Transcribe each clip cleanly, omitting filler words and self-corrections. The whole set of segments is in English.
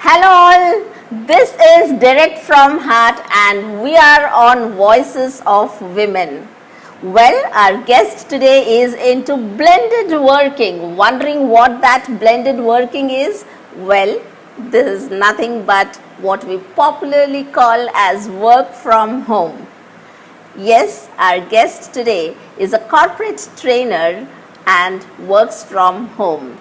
Hello all, this is Direct from Heart and we are on Voices of Women. Well, our guest today is into blended working. Wondering what that blended working is? Well, this is nothing but what we popularly call as work from home. Yes, our guest today is a corporate trainer and works from home.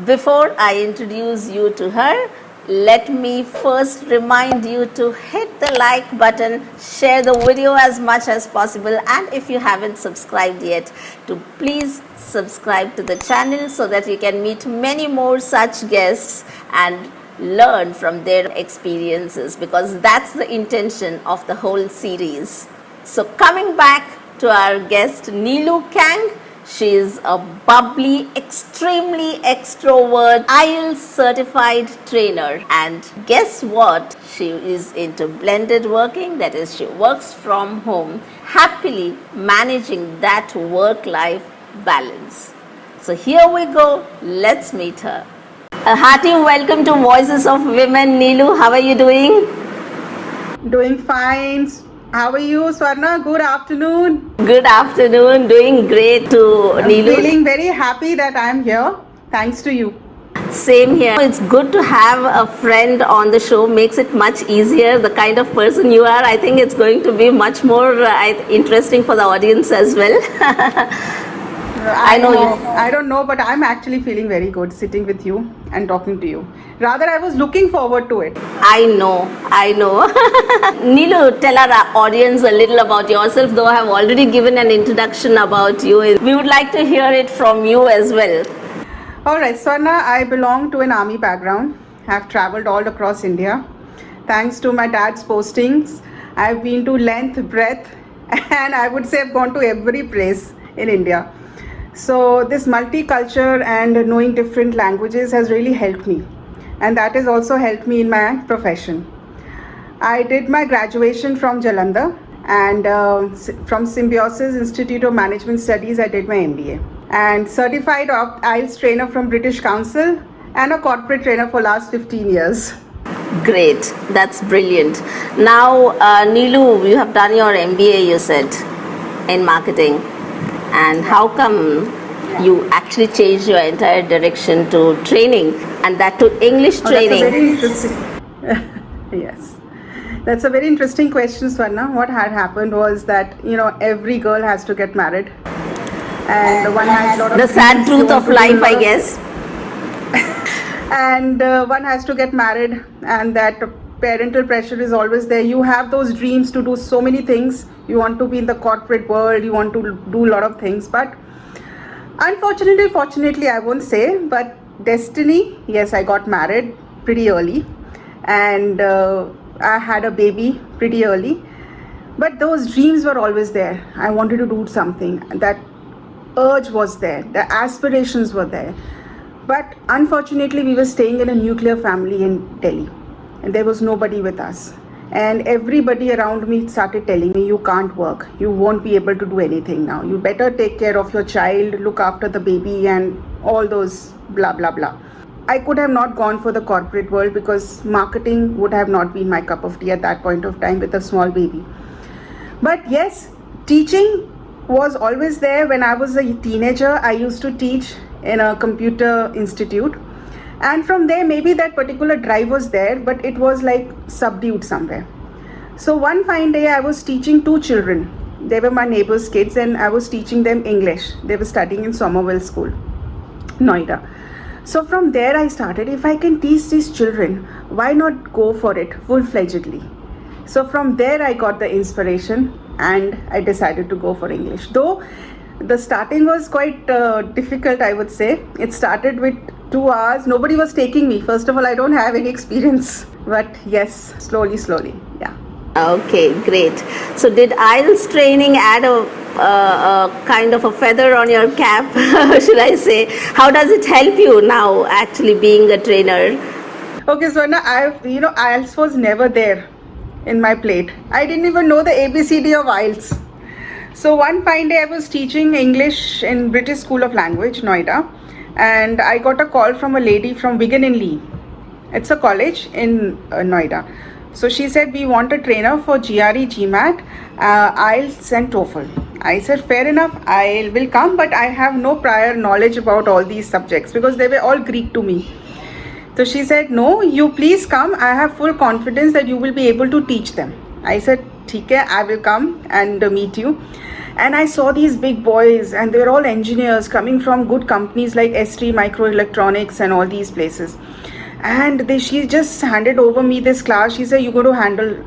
Before I introduce you to her, let me first remind you to hit the like button, share the video as much as possible, and if you haven't subscribed yet, to please subscribe to the channel so that you can meet many more such guests and learn from their experiences, because that's the intention of the whole series. So coming back to our guest Neelu Kang, she is a bubbly, extremely extrovert, IELTS certified trainer. And guess what? She is into blended working, that is, she works from home, happily managing that work-life balance. So here we go, let's meet her. A hearty welcome to Voices of Women. Neelu, how are you doing? Doing fine. How are you, Swarna? Good afternoon. Good afternoon, doing great to I'm Neelu. feeling very happy that I'm here. Thanks to you. Same here. It's good to have a friend on the show, makes it much easier. The kind of person you are, I think it's going to be much more interesting for the audience as well. I know you. I don't know, but I'm actually feeling very good sitting with you and talking to you. Rather, I was looking forward to it. I know. Neelu, tell our audience a little about yourself, though I have already given an introduction about you. We would like to hear it from you as well. All right, Swarna, I belong to an army background. I've traveled all across India. Thanks to my dad's postings, I've been to length, breadth, and I would say I've gone to every place in India. So this multicultural and knowing different languages has really helped me, and that has also helped me in my profession. I did my graduation from Jalandhar, and from Symbiosis Institute of Management Studies I did my MBA, and certified IELTS trainer from British Council and a corporate trainer for last 15 years. Great, that's brilliant. Now, Neelu, you have done your MBA, you said, in marketing. And how come you actually changed your entire direction to training, and that to English training? That's a very interesting. Yes, that's a very interesting question, Swarna. What had happened was that every girl has to get married, and one has a lot of The sad dreams, truth they of want to do life, a lot I of- guess. and one has to get married, and that parental pressure is always there. You have those dreams to do so many things. You want to be in the corporate world, you want to do a lot of things, but fortunately I won't say, but destiny, yes, I got married pretty early, and I had a baby pretty early, but those dreams were always there. I wanted to do something. That urge was there, the aspirations were there. But unfortunately, we were staying in a nuclear family in Delhi, and there was nobody with us. And everybody around me started telling me, you can't work, you won't be able to do anything now. You better take care of your child, look after the baby, and all those blah, blah, blah. I could have not gone for the corporate world because marketing would have not been my cup of tea at that point of time with a small baby. But yes, teaching was always there. When I was a teenager, I used to teach in a computer institute, and from there maybe that particular drive was there, but it was like subdued somewhere. So one fine day I was teaching two children. They were my neighbor's kids, and I was teaching them English. They were studying in Somerville School, Noida. So from there I started, if I can teach these children, why not go for it full-fledgedly? So from there I got the inspiration, and I decided to go for English. Though the starting was quite difficult, I would say. It started with 2 hours. Nobody was taking me. First of all, I don't have any experience. But yes, slowly, yeah. Okay, great. So did IELTS training add a kind of a feather on your cap, should I say? How does it help you now actually being a trainer? Okay, so now IELTS was never there in my plate. I didn't even know the ABCD of IELTS. So one fine day I was teaching English in British School of Language, Noida, and I got a call from a lady from Wigan in Lee. It's a college in Noida. So she said, we want a trainer for GRE, GMAT, IELTS and TOEFL. I said, fair enough, I will come, but I have no prior knowledge about all these subjects because they were all Greek to me. So she said, no, you please come. I have full confidence that you will be able to teach them. I said, theek hai, I will come and meet you. And I saw these big boys and they're all engineers coming from good companies like ST Microelectronics and all these places. And she just handed over me this class. She said, you're going to handle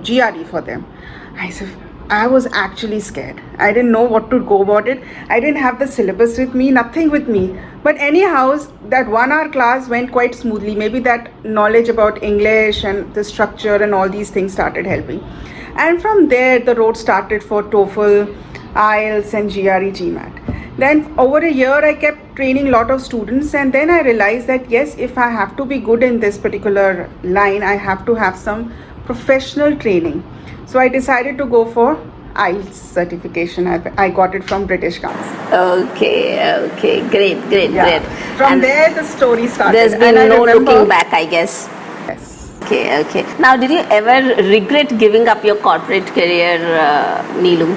GRE for them. I said, I was actually scared. I didn't know what to go about it. I didn't have the syllabus with me, nothing with me. But anyhow, that 1 hour class went quite smoothly. Maybe that knowledge about English and the structure and all these things started helping. And from there, the road started for TOEFL, IELTS and GRE, GMAT. Then over a year, I kept training a lot of students. And then I realized that yes, if I have to be good in this particular line, I have to have some professional training. So I decided to go for IELTS certification. I got it from British Council. Okay, great. From there, the story started. There's been no looking back, I guess. Yes. Okay. Now, did you ever regret giving up your corporate career, Neelu?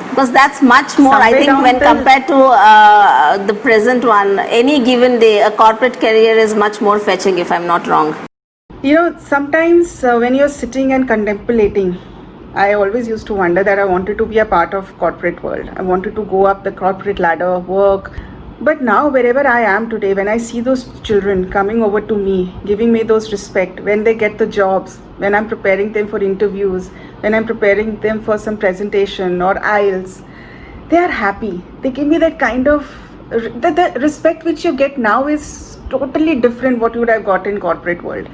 Because that's much more, I think, when compared to the present one, any given day, a corporate career is much more fetching, if I'm not wrong. You know, sometimes when you're sitting and contemplating, I always used to wonder that I wanted to be a part of corporate world. I wanted to go up the corporate ladder, work. But now wherever I am today, when I see those children coming over to me, giving me those respect, when they get the jobs, when I'm preparing them for interviews, when I'm preparing them for some presentation or IELTS, they are happy. They give me that kind of, the respect which you get now is totally different what you would have got in corporate world.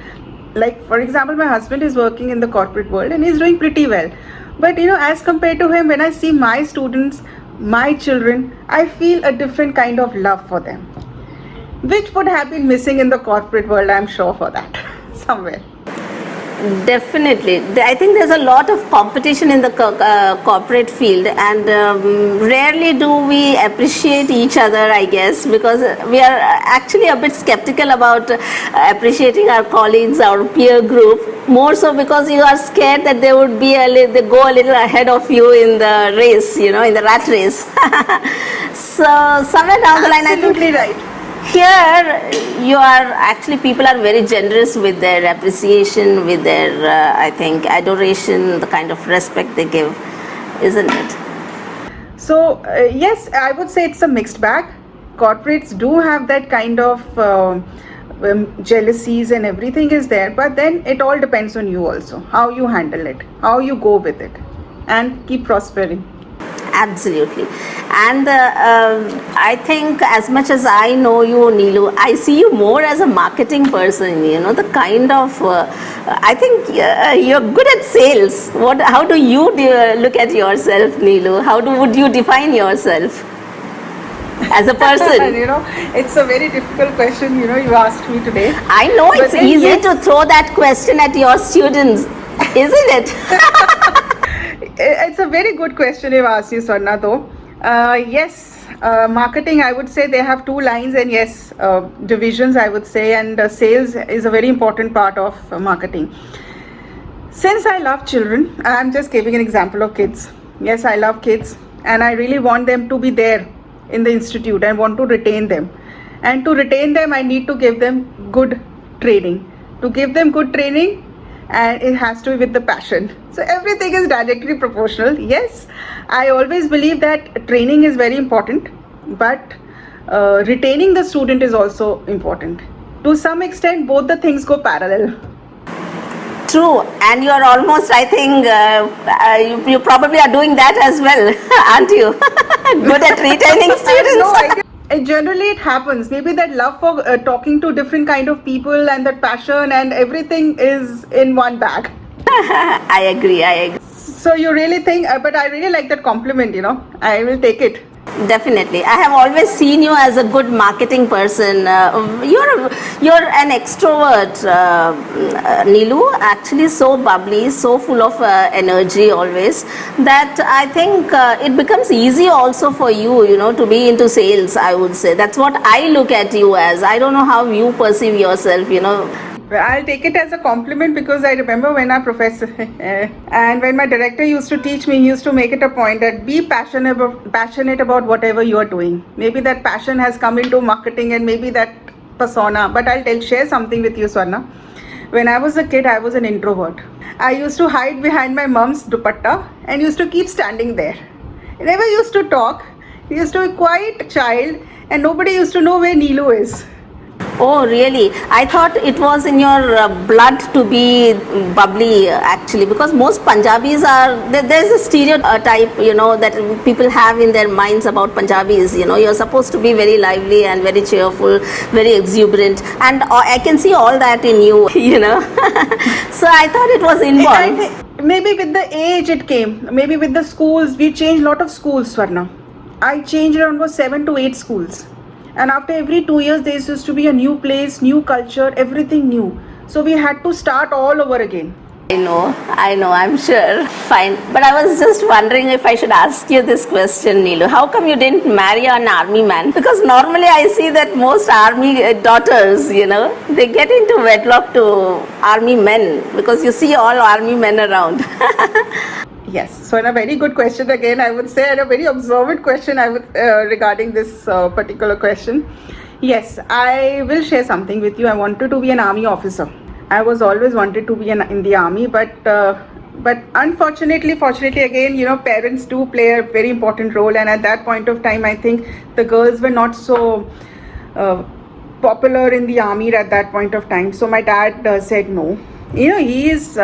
Like, for example, my husband is working in the corporate world and he's doing pretty well. But, you know, as compared to him, when I see my students, my children, I feel a different kind of love for them, which would have been missing in the corporate world, I'm sure for that, somewhere. Definitely. I think there's a lot of competition in the corporate field, and rarely do we appreciate each other, I guess, because we are actually a bit skeptical about appreciating our colleagues, our peer group, more so because you are scared that they would be they go a little ahead of you in the race, you know, in the rat race. So somewhere down the line, Absolutely right. Here, people are very generous with their appreciation, with their, I think, adoration, the kind of respect they give, isn't it? So, yes, I would say it's a mixed bag. Corporates do have that kind of jealousies and everything is there, but then it all depends on you also, how you handle it, how you go with it, and keep prospering. Absolutely. And I think as much as I know you, Neelu, I see you more as a marketing person, you know, the kind of, I think you're good at sales. How do you look at yourself, Neelu? Would you define yourself as a person? You know, it's a very difficult question, you know, you asked me today. I know it's easy to throw that question at your students, isn't it? It's a very good question you've asked you, Swarna, though. Yes, marketing, I would say they have two lines, and yes, divisions, I would say, and sales is a very important part of marketing. Since I love children, I'm just giving an example of kids. Yes, I love kids, and I really want them to be there in the institute. I want to retain them. And to retain them, I need to give them good training. To give them good training, and it has to be with the passion. So everything is directly proportional. Yes, I always believe that training is very important, but retaining the student is also important. To some extent, both the things go parallel. True, and you are almost, I think, you probably are doing that as well, aren't you? Good at retaining students. Generally it happens. Maybe that love for talking to different kind of people and that passion and everything is in one bag. I agree. So you really think, but I really like that compliment, you know. I will take it. Definitely. I have always seen you as a good marketing person. You're an extrovert, Neelu, actually so bubbly, so full of energy always, that I think it becomes easy also for you, you know, to be into sales, I would say. That's what I look at you as. I don't know how you perceive yourself, you know. Well, I'll take it as a compliment because I remember when our professor and when my director used to teach me, he used to make it a point that be passionate about whatever you are doing. Maybe that passion has come into marketing and maybe that persona. But share something with you, Swarna. When I was a kid, I was an introvert. I used to hide behind my mom's dupatta and used to keep standing there. I never used to talk. I used to be a quiet child and nobody used to know where Neelu is. Oh, really? I thought it was in your blood to be bubbly, actually, because most Punjabis are, there's a stereotype, that people have in their minds about Punjabis. You're supposed to be very lively and very cheerful, very exuberant, and I can see all that in you, So I thought it was I inborn. think maybe with the age it came. Maybe with the schools, we changed a lot of schools, Swarna. I changed around was 7 to 8 schools. And after every 2 years, there used to be a new place, new culture, everything new. So we had to start all over again. I know, I'm sure. Fine. But I was just wondering if I should ask you this question, Neelu. How come you didn't marry an army man? Because normally I see that most army daughters, they get into wedlock to army men because you see all army men around. Yes, so in a very good question again, I would say, and a very observant question I would regarding this particular question. Yes, I will share something with you. I wanted to be an army officer. I was always wanted to be in the army, but fortunately again, parents do play a very important role. And at that point of time, I think the girls were not so popular in the army at that point of time. So my dad said no. He is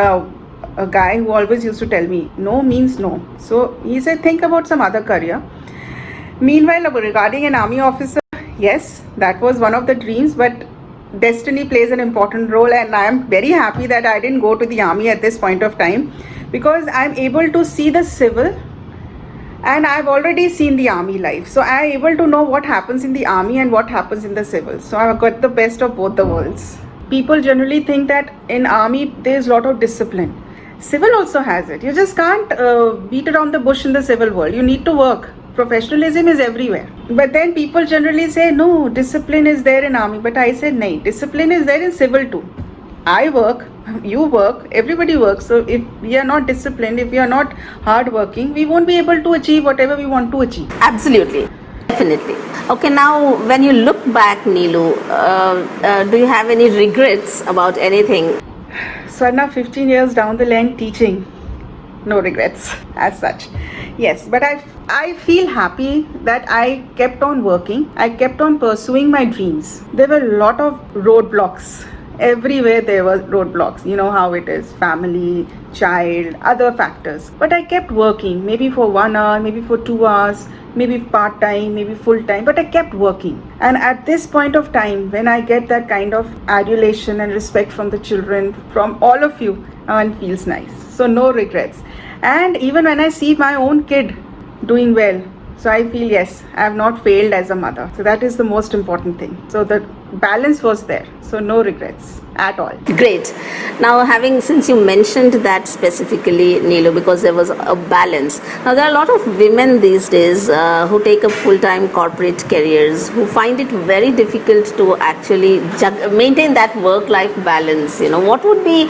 a guy who always used to tell me no means no. So he said think about some other career. Meanwhile, regarding an army officer, yes, that was one of the dreams, but destiny plays an important role, and I am very happy that I didn't go to the army at this point of time because I'm able to see the civil and I've already seen the army life. So I'm able to know what happens in the army and what happens in the civil. So I've got the best of both the worlds. People generally think that in army there's a lot of discipline. Civil also has it. You just can't beat around the bush in the civil world. You need to work. Professionalism is everywhere. But then people generally say, no, discipline is there in army. But I said, no, discipline is there in civil too. I work, you work, everybody works. So if we are not disciplined, if we are not hardworking, we won't be able to achieve whatever we want to achieve. Absolutely. Definitely. Okay, now when you look back, Neelu, do you have any regrets about anything? Swarna, 15 years down the line teaching, no regrets as such. Yes, but I feel happy that I kept on working. I kept on pursuing my dreams. There were a lot of roadblocks. Everywhere there were roadblocks. You know how it is, family, child, other factors. But I kept working, maybe for 1 hour, maybe for 2 hours, maybe part-time, maybe full-time, but I kept working. And at this point of time, when I get that kind of adulation and respect from the children, from all of you, it feels nice. So no regrets. And even when I see my own kid doing well, so I feel yes, I have not failed as a mother. So that is the most important thing. So the balance was there. So no regrets at all. Great. Now, since you mentioned that specifically, Neelu, because there was a balance. Now, there are a lot of women these days who take up full-time corporate careers, who find it very difficult to actually maintain that work-life balance. What would be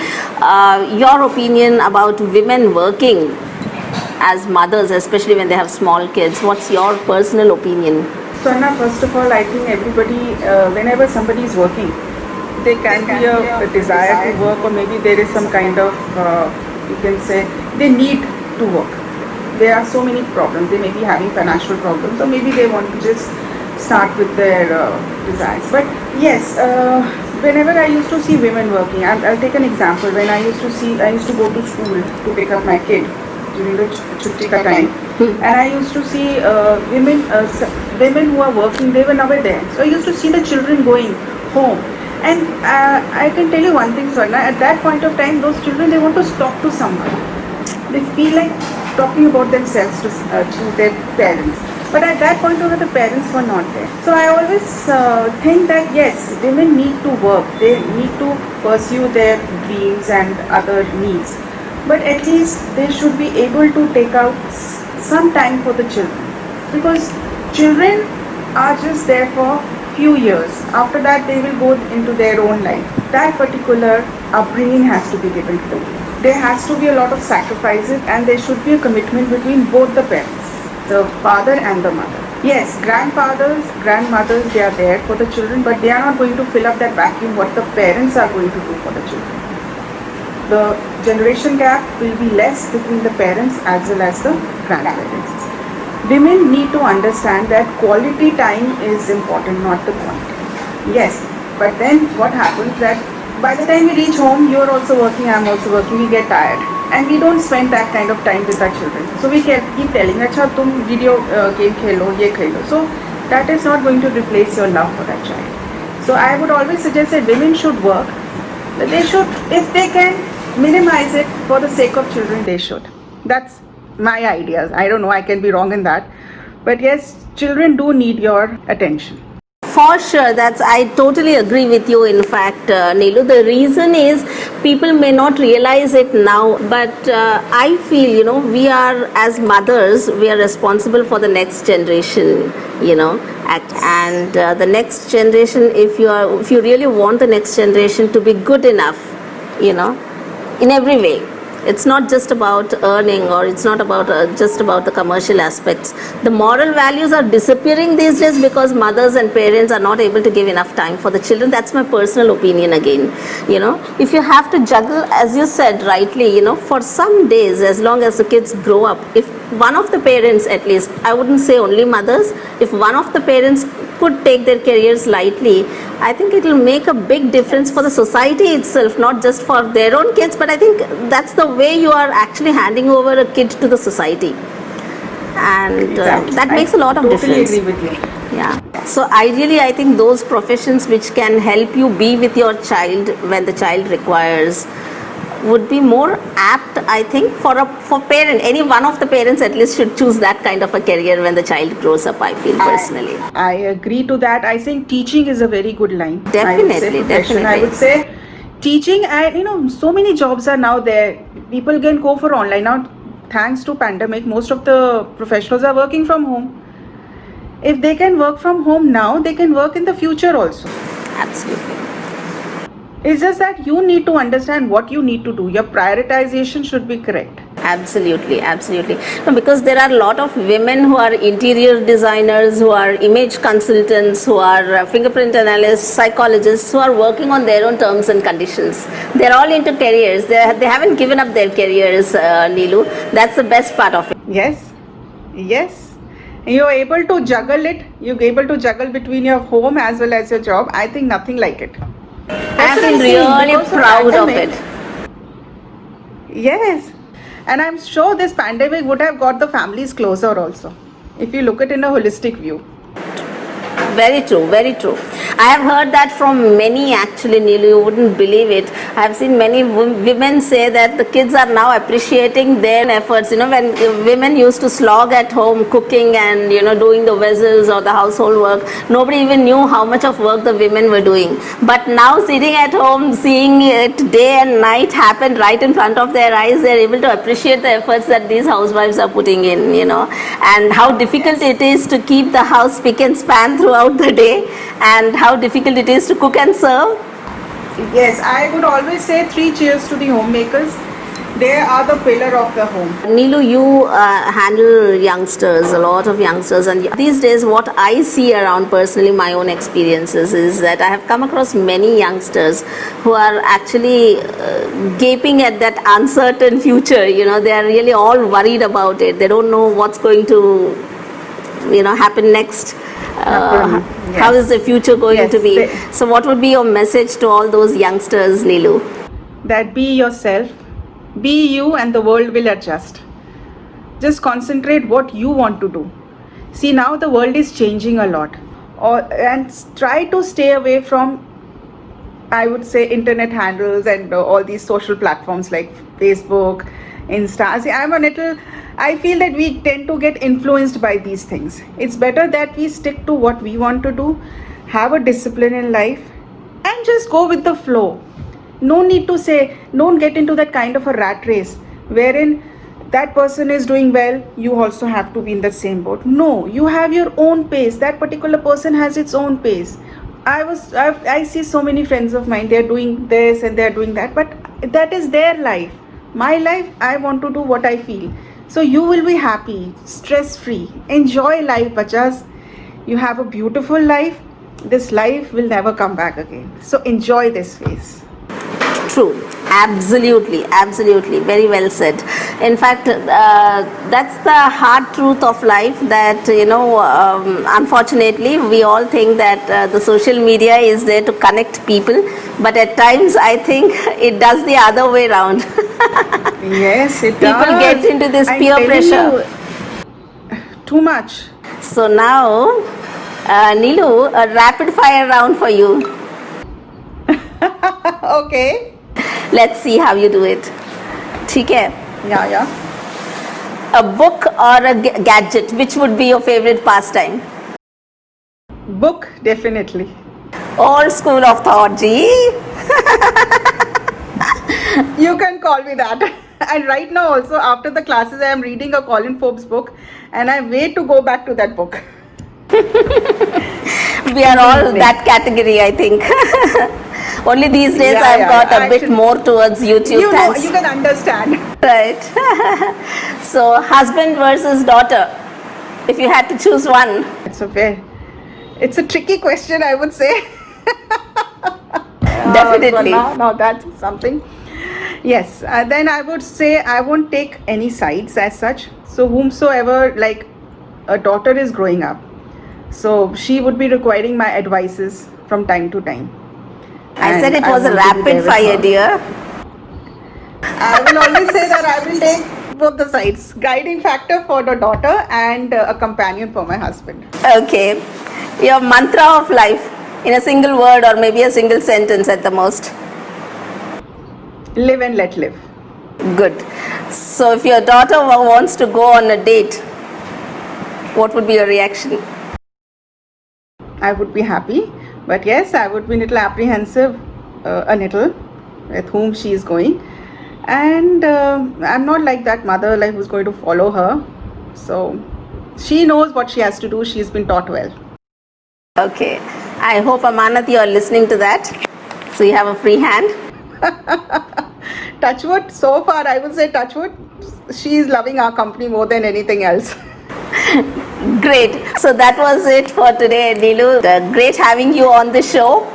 your opinion about women working as mothers, especially when they have small kids? What's your personal opinion? Swarna, first of all, I think everybody, whenever somebody is working, there can be a desire to work, or maybe there is some kind of, you can say, they need to work. There are so many problems. They may be having financial problems, or maybe they want to just start with their desires. But yes, whenever I used to see women working, I'll take an example. When I used to go to school to pick up my kid during the chuttika time, and I used to see women who are working, they were never there. So I used to see the children going home. And I can tell you one thing, Swarna, at that point of time, those children, they want to talk to someone. They feel like talking about themselves to their parents. But at that point of time, the parents were not there. So I always think that yes, women need to work. They need to pursue their dreams and other needs. But at least they should be able to take out some time for the children. Because children are just there for few years. After that, they will go into their own life. that particular upbringing has to be given to them. There has to be a lot of sacrifices, and there should be a commitment between both the parents, the father and the mother. Yes, grandfathers, grandmothers, they are there for the children, but they are not going to fill up that vacuum what the parents are going to do for the children. The generation gap will be less between the parents as well as the grandparents. Women need to understand that quality time is important, not the quantity. Yes, but then what happens that by the time we reach home, you are also working, I am also working, we get tired. And we don't spend that kind of time with our children. So we keep telling, acha tum video game khelo, ye khelo. So that is not going to replace your love for that child. So I would always suggest that women should work. They should, if they can minimize it for the sake of children, they should. That's my ideas. I don't know, I can be wrong in that. But yes, children do need your attention. For sure, I totally agree with you. In fact, Neelu, the reason is people may not realize it now, but I feel, we are, as mothers, we are responsible for the next generation, and the next generation, if you really want the next generation to be good enough, in every way. It's not just about earning, or it's not about just about the commercial aspects. The moral values are disappearing these days because mothers and parents are not able to give enough time for the children. That's my personal opinion again. If you have to juggle, as you said rightly, for some days, as long as the kids grow up, if one of the parents, at least, I wouldn't say only mothers, if one of the parents could take their careers lightly, I think it will make a big difference for the society itself, not just for their own kids, but I think that's the way you are actually handing over a kid to the society. And that makes a lot of difference. I totally agree with you. Yeah. So ideally, I think those professions which can help you be with your child when the child requires would be more apt, I think, for parent. Any one of the parents at least should choose that kind of a career when the child grows up, I feel personally. I agree to that. I think teaching is a very good line. Definitely. I would say teaching, and so many jobs are now there. People can go for online. Now, thanks to pandemic, most of the professionals are working from home. If they can work from home now, they can work in the future also. Absolutely. It's just that you need to understand what you need to do. Your prioritization should be correct. Absolutely. No, because there are a lot of women who are interior designers, who are image consultants, who are fingerprint analysts, psychologists, who are working on their own terms and conditions. They're all into careers. They haven't given up their careers, Neelu. That's the best part of it. Yes. You're able to juggle it. You're able to juggle between your home as well as your job. I think nothing like it. I feel really proud of it. Yes. And I'm sure this pandemic would have got the families closer also, if you look at it in a holistic view. Very true. I have heard that from many, actually, Neelu, you wouldn't believe it. I have seen many women say that the kids are now appreciating their efforts. When women used to slog at home cooking and, doing the vessels or the household work, nobody even knew how much of work the women were doing. But now sitting at home, seeing it day and night happen right in front of their eyes, they're able to appreciate the efforts that these housewives are putting in, and how difficult it is to keep the house spick and span throughout the day, and how difficult it is to cook and serve. Yes, I would always say 3 cheers to the homemakers. They are the pillar of the home. Neelu, you handle youngsters, a lot of youngsters, and these days what I see around, personally, my own experiences, is that I have come across many youngsters who are actually gaping at that uncertain future. They are really all worried about it. They don't know what's going to happen next. Yes. How is the future going to be? So what would be your message to all those youngsters, Neelu? That be yourself, be you, and the world will adjust. Just concentrate what you want to do. See, now the world is changing a lot, and try to stay away from, I would say, internet handles and all these social platforms like Facebook, Insta. See, I feel that we tend to get influenced by these things. It's better that we stick to what we want to do, have a discipline in life, and just go with the flow. No need to say, don't get into that kind of a rat race wherein that person is doing well, you also have to be in the same boat. No, you have your own pace. That particular person has its own pace. I see so many friends of mine, they're doing this and they're doing that, but that is their life. My life, I want to do what I feel. So you will be happy, stress free. Enjoy life, bachas. You have a beautiful life. This life will never come back again. So enjoy this phase. True, absolutely, absolutely, very well said. In fact, that's the hard truth of life, that unfortunately we all think that the social media is there to connect people, but at times I think it does the other way around. Yes, it People does. get into this I'm peer telling pressure. you, too much. So now, Nilu, a rapid fire round for you. Okay. Let's see how you do it. ठीक है? Yeah, yeah. A book or a gadget, which would be your favorite pastime? Book, definitely. Old school of thought, ji. You can call me that. And right now also, after the classes, I am reading a Colin Forbes book, and I wait to go back to that book. We are all that category, I think. Only these days Yeah, I've yeah, got yeah. a bit Actually, more towards YouTube. You know, Thanks. you can understand. Right. So, husband versus daughter. If you had to choose one. It's a tricky question, I would say. Definitely. Now that's something. Yes, then I would say I won't take any sides as such. So whomsoever, like, a daughter is growing up, so she would be requiring my advices from time to time. I said And it was a want to be rapid there with fire, her. dear. I will always say that I will take both the sides. Guiding factor for the daughter and a companion for my husband. Okay. Your mantra of life in a single word or maybe a single sentence at the most. Live and let live. Good. So, if your daughter wants to go on a date, what would be your reaction? I would be happy, but yes, I would be a little apprehensive, a little, with whom she is going. And I'm not like that mother, like, who's going to follow her. So she knows what she has to do. She's been taught well. Okay. I hope, Amanat, you are listening to that. So, you have a free hand. Touchwood, so far I would say touchwood, she is loving our company more than anything else. Great. So that was it for today, Nilu. Great having you on the show.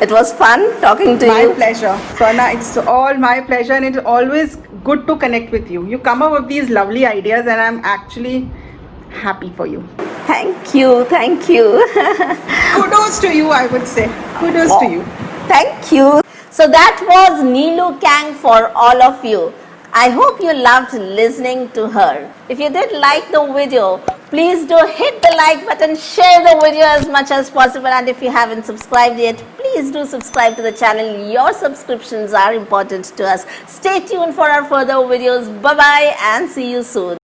It was fun talking to My you. pleasure. Swarna, it's all my pleasure, and it's always good to connect with you. You come up with these lovely ideas, and I'm actually happy for you. Thank you. Thank you. Kudos to you, I would say. Kudos to you. Thank you. So that was Neelu Kang for all of you. I hope you loved listening to her. If you did like the video, please do hit the like button, share the video as much as possible, and if you haven't subscribed yet, please do subscribe to the channel. Your subscriptions are important to us. Stay tuned for our further videos. Bye bye and see you soon.